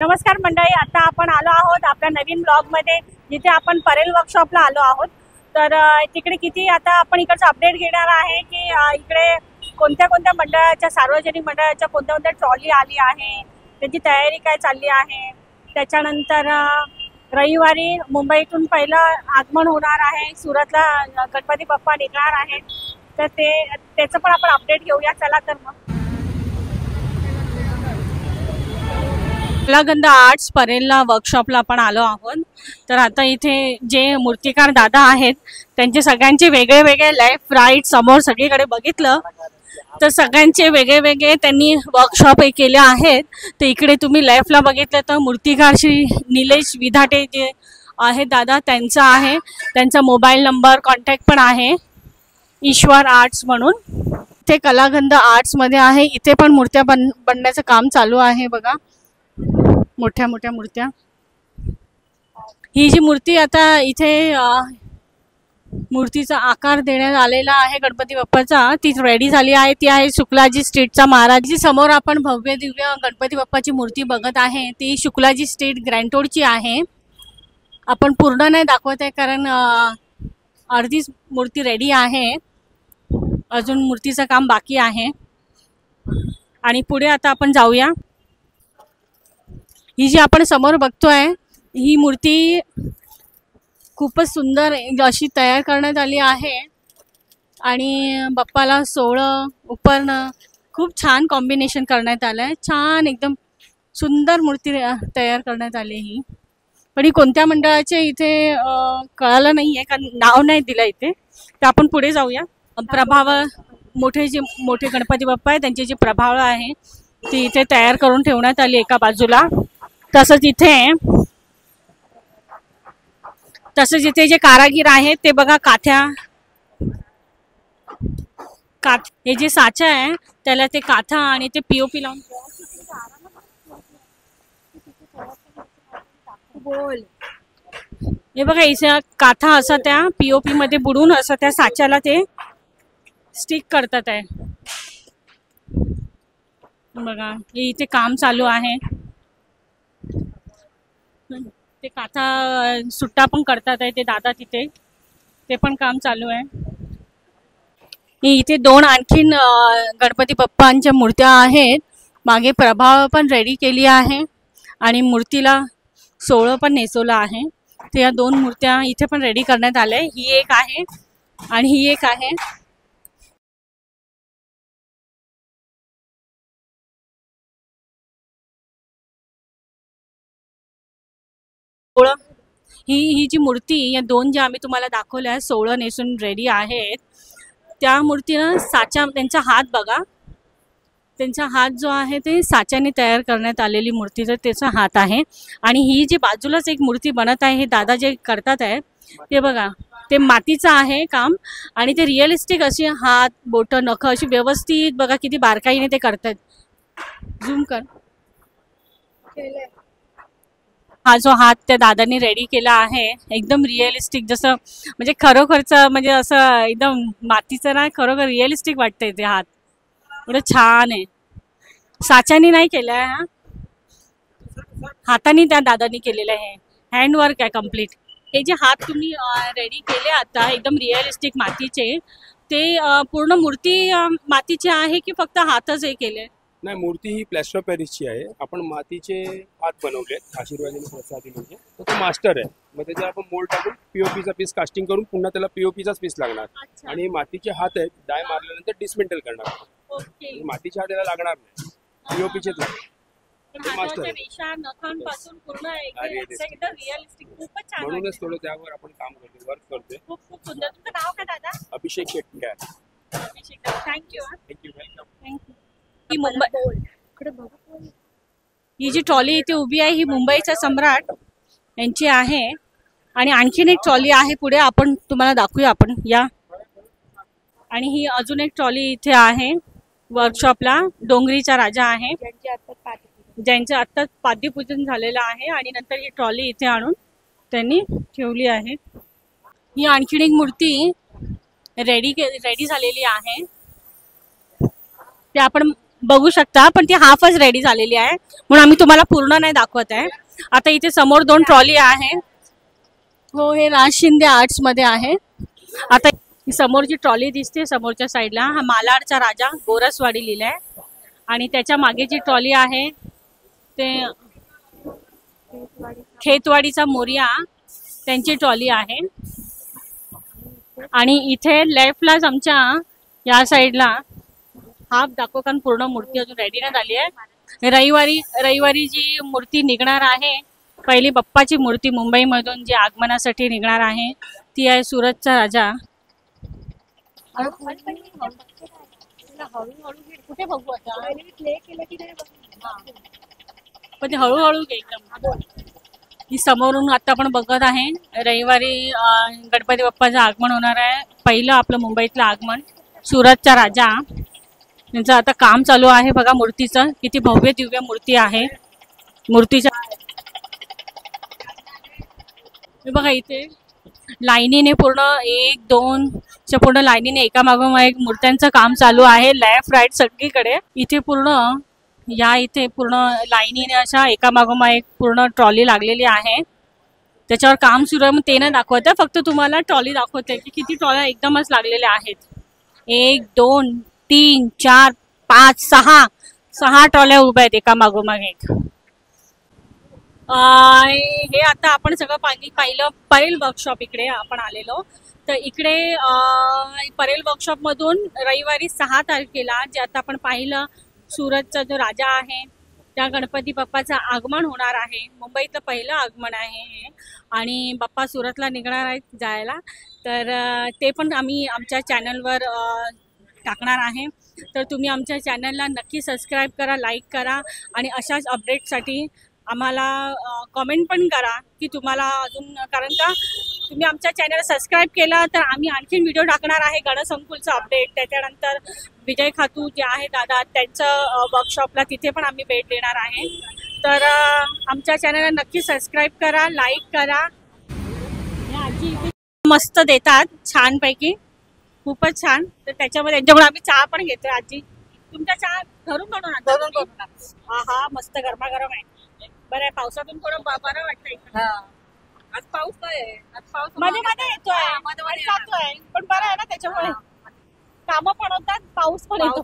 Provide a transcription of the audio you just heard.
नमस्कार मंडळी, आता आपण आलो आहोत आपल्या नवीन ब्लॉगमध्ये, जिथे आपण परेल वर्कशॉपला आलो आहोत। तर तिकडे किती आता आपण इकडचं अपडेट घेणार आहे की इकडे कोणत्या कोणत्या मंडळाच्या, सार्वजनिक मंडळाच्या कोणत्या कोणत्या ट्रॉली आली आहे, त्याची तयारी काय चालली आहे। त्याच्यानंतर रविवारी मुंबईतून पहिलं आगमन होणार आहे, सुरतला गणपती बाप्पा निघणार आहे, तर त्याचं पण आपण अपडेट घेऊया। चला तर मग कलागंध आर्ट्स परेलला वर्कशॉपला आपण आलो आहोत। तर आता इथे जे मूर्तिकार दादा आहेत त्यांचे सगळ्यांचे वेगळे वेगळे लेफ्ट राईट समोर सगळीकडे बघितलं तर सगळ्यांचे वेगळे वेगळे त्यांनी वर्कशॉप केले आहेत। तर इकडे तुम्ही लेफ्टला बघितलं तर मूर्तिकार श्री निलेश विधाटे जे आहेत दादा, त्यांचा आहे, त्यांचा मोबाईल नंबर कॉन्टॅक्ट पण आहे, ईश्वर आर्ट्स म्हणून। ते कलागंध आर्ट्समध्ये आहे, इथे पण मूर्त्या बनण्याचं काम चालू आहे बघा, मोठ्या मोठ्या मूर्त्या। ही जी मूर्ती आता इथे मूर्तीचा आकार देण्यात आलेला आहे गणपती बाप्पाचा, ती रेडी झाली आहे। ती आहे शुक्लाजी स्ट्रीटचा महाराज। समोर आपण भव्य दिव्य गणपती बाप्पाची मूर्ती बघत आहे, ती शुक्लाजी स्ट्रीट ग्रँटोडची आहे। आपण पूर्ण नाही दाखवत आहे कारण अर्धीच मूर्ती रेडी आहे, अजून मूर्तीचं काम बाकी आहे। आणि पुढे आता आपण जाऊया। ही जी आपण समोर बघतोय ही मूर्ती खूपच सुंदर अशी तयार करण्यात आली आहे आणि बाप्पाला सोहळं उपरणं खूप छान कॉम्बिनेशन करण्यात आलं आहे। छान एकदम सुंदर मूर्ती तयार करण्यात आली ही। पण ही कोणत्या मंडळाचे इथे कळालं नाही आहे कारण नाव नाही दिलं इथे, तर आपण पुढे जाऊया। प्रभाव मोठे गणपती बाप्पा आहे त्यांचे जे प्रभाव आहे ती इथे तयार करून ठेवण्यात आली एका बाजूला। तसंच इथे जे कारागीर आहेत ते बघा हे जे साचा आहे त्याला ते काथा आणि ते पीओपी लावून बोल, हे बघा इथे काथा असा त्या पीओपी मध्ये बुडून असं त्या साच्याला ते स्टिक करतात आहे बघा। हे इथे काम चालू आहे, ते काथा सुट्टा पण करतात आहे ते दादा तिथे, ते पण काम चालू आहे। इथे दोन आणखीन गणपती बाप्पांच्या मूर्त्या आहेत, मागे प्रभाव पण रेडी केली आहे आणि मूर्तीला सोहळं पण नेसवलं आहे। ते या दोन मूर्त्या इथे पण रेडी करण्यात आल्या, ही एक आहे आणि ही एक आहे। ही जी मूर्ती, या दोन ज्या आम्ही तुम्हाला दाखवल्या सोहळं नेसून रेडी आहेत, त्या मूर्तीनं साचा, त्यांचा हात बघा, त्यांचा हात जो आहे ते साच्याने तयार करण्यात आलेली मूर्ती, तर त्याचा हात आहे। आणि ही जी बाजूलाच एक मूर्ती बनत आहे, हे दादा जे करतात आहे ते बघा, ते मातीचं आहे काम आणि ते रिअलिस्टिक अशी हात बोटं नखं अशी व्यवस्थित बघा किती बारकाईने ते करतात। झूम कर, हा जो हात त्या दादांनी रेडी केला आहे एकदम रिअलिस्टिक, जसं म्हणजे खरोखरचं, म्हणजे असं एकदम मातीचं नाही, खरोखर रिअलिस्टिक वाटतंय ते हात, एवढं छान आहे। साच्यानी नाही केलं आहे, हा हाताने त्या दादांनी केलेलं आहे, हँडवर्क आहे कम्प्लीट। हे जे हात तुम्ही रेडी केले आता एकदम रिअलिस्टिक मातीचे, ते पूर्ण मूर्ती मातीची आहे की फक्त हातच हे केले? नाही, मूर्ती ही प्लॅस्टर ऑफ पॅरिसची आहे। आपण मातीचे हात बनवले, आशीर्वादी प्रसादी म्हणजे, तो मास्टर आहे। मग त्याचे आपण मोल्ड टाकून पीओपीचा पीस कास्टिंग करून पुन्हा त्याला पीओपीचाच पीस लागणार आणि मातीचे हात आहेत, डाय मारल्यानंतर डिसमेंटल करणार। मातीचे हात याला लागणार नाही, पीओपीचेच लागणार। म्हणूनच थोडं त्यावर आपण काम करतो, वर्क करतोय। खूप खूप सुंदर। तुमचं नाव काय दादा? Abhishek Shetty. Thank you welcome. Thank you. ही जी ट्रॉली इथे उभी आहे ही मुंबईचा सम्राट यांची आहे आणि आणखीन एक ट्रॉली आहे पुढे, आपण तुम्हाला दाखवूया आपण या। आणि ही अजून एक ट्रॉली इथे आहे वर्कशॉपला, डोंगरीचा राजा आहे ज्यांचे आत्ताच पाद्यपूजन झालेलं आहे आणि नंतर ही ट्रॉली इथे आणून त्यांनी ठेवली आहे। ही आणखीन एक मूर्ती रेडी झालेली आहे, ते आपण बघू शकता, पण ती हाफच रेडी झालेली आहे म्हणून आम्ही तुम्हाला पूर्ण नाही दाखवत आहे. आता इथे समोर 2 ट्रॉली आहे. हो, हे राज शिंदे आर्ट्स मध्ये आहे. आता समोरची ट्रॉली दिसते समोरच्या साईडला, हा मालाडचा राजा गोरसवाडी लिहिलाय. आणि त्याच्या मागे जी ट्रॉली आहे ते खेतवाडीचा मोरिया त्यांची ट्रॉली आहे. आणि इथे लेफ्टलाच आमच्या या साईडला हाफ दाखव, कारण पूर्ण मूर्ती अजून रेडी नाही झाली आहे. रविवारी जी मूर्ती निघणार आहे, पहिली बाप्पाची मूर्ती मुंबईमधून जी आगमनासाठी निघणार आहे ती आहे सूरजचा राजा. कुठे बघू आता, पण ते हळूहळू एकदम. ही समोरून आता आपण बघत आहे, रविवारी गणपती बाप्पाचं आगमन होणार आहे. पहिलं आपलं मुंबईतलं आगमन सूरजचा राजा. त्यांचं आता काम चालू आहे बघा मूर्तीचं. किती भव्य दिव्य मूर्ती आहे. मूर्तीच्या बघा इथे लाईनीने पूर्ण 1 2 च्या पूर्ण लाईनीने एकामागोमाग एक मूर्त्यांचं काम चालू आहे. लेफ्ट राईट सगळीकडे इथे पूर्ण इथे पूर्ण लाईनीने अशा एकामागोमाग एक पूर्ण ट्रॉली लागलेली आहे. त्याच्यावर काम सुरू आहे. मग ते नाही दाखवत, फक्त तुम्हाला ट्रॉली दाखवते की किती ट्रॉल्या एकदमच लागलेल्या आहेत. 1 2 3 4 5 6 ट्रॉल्या उभ्या आहेत एकामागोमाग एक. हे आता आपण सगळं पाहिलं परेल वर्कशॉप. इकडे आपण आलेलो, तर इकडे परेल वर्कशॉप मधून रविवारी 6 तारखेला जे आता आपण पाहिलं सूरजचा जो राजा आहे त्या गणपती बाप्पाचं आगमन होणार आहे. मुंबईतलं पहिलं आगमन आहे आणि बाप्पा सुरतला निघणार आहेत जायला. तर ते पण आम्ही आमच्या चॅनलवर टाकणार आहे. तर तुम्ही आमच्या चॅनलला नक्की सबस्क्राईब करा, लाईक करा आणि अशाच अपडेटसाठी आम्हाला कमेंट पण करा की तुम्हाला अजून, कारण का तुम्ही आमच्या चॅनल सबस्क्राईब केला तर आम्ही आणखीन व्हिडिओ टाकणार आहे गणसंकुलचं अपडेट. त्याच्यानंतर विजय खातू जे आहे दादा त्यांचं वर्कशॉपला तिथे पण आम्ही भेट देणार आहे. तर आमच्या चॅनलला नक्की सबस्क्राईब करा, लाईक करा. आजी मस्त देतात छानपैकी, खूपच छान. तर त्याच्यामध्ये त्यांच्याकडून आम्ही चहा पण घेतोय. आजी तुमचा चहा घरून बनवून हा मस्त गरमागरम आहे. बरं आहे, पावसातून थोडं बरं वाटतंय. आज पाऊस नाही, आज पाऊस मध्ये येतोय पण बरं आहे ना, त्याच्यामुळे कामं पण होतात, पाऊस पण येतो.